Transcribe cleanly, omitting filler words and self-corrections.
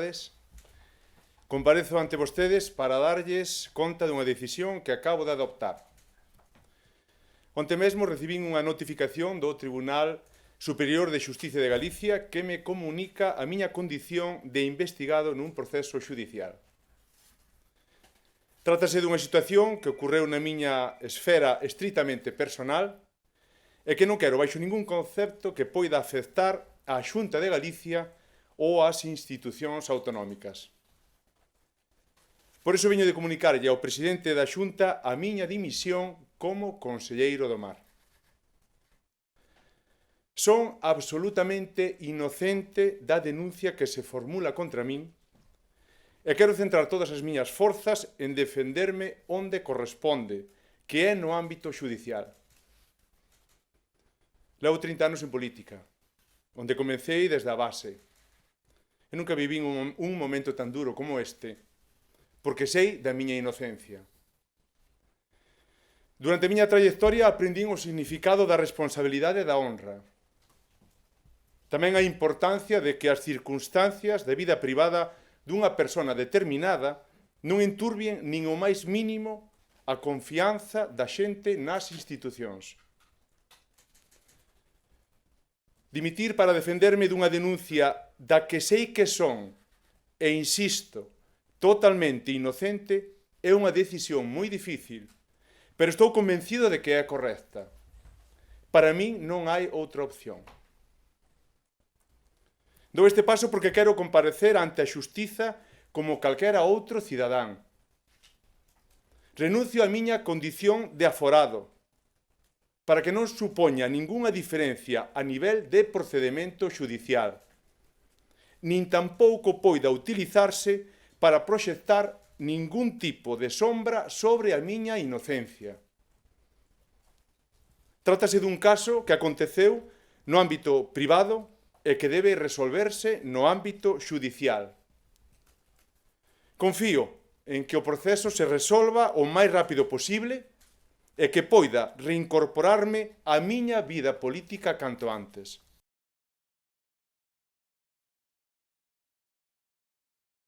tardes. Comparezo ante vostedes para darlles conta dunha decisión que acabo de adoptar. Onte mesmo recibín unha notificación do Tribunal Superior de Xustiza de Galicia que me comunica a miña condición de investigado nun proceso xudicial. Trátase dunha situación que ocorreu na miña esfera estritamente personal e que non quero baixo ningún concepto que poida afectar á Xunta de Galicia ou ás institucións autonómicas. Por iso veño de comunicarlle ao presidente da Xunta a miña dimisión como conselleiro do mar. Son absolutamente inocente da denuncia que se formula contra min e quero centrar todas as miñas forzas en defenderme onde corresponde, que é no ámbito xudicial. Levo 30 anos en política, onde comecei desde a base. E nunca vivín un momento tan duro como este, porque sei da miña inocencia. Durante a miña trayectoria aprendín o significado da responsabilidade e da honra. Tamén a importancia de que as circunstancias de vida privada dunha persona determinada non enturbien nin o máis mínimo a confianza da xente nas institucións. Dimitir para defenderme dunha denuncia da que sei que son, e insisto, totalmente inocente, é unha decisión moi difícil, pero estou convencido de que é correcta. Para min non hai outra opción. Dou este paso porque quero comparecer ante a xustiza como calquera outro cidadán. Renuncio á miña condición de aforado, para que non supoña ningunha diferencia a nivel de procedemento xudicial, nin tampouco poida utilizarse para proxectar ningún tipo de sombra sobre a miña inocencia. Trátase dun caso que aconteceu no ámbito privado e que debe resolverse no ámbito xudicial. Confío en que o proceso se resolva o máis rápido posible e que poida reincorporarme á miña vida política canto antes.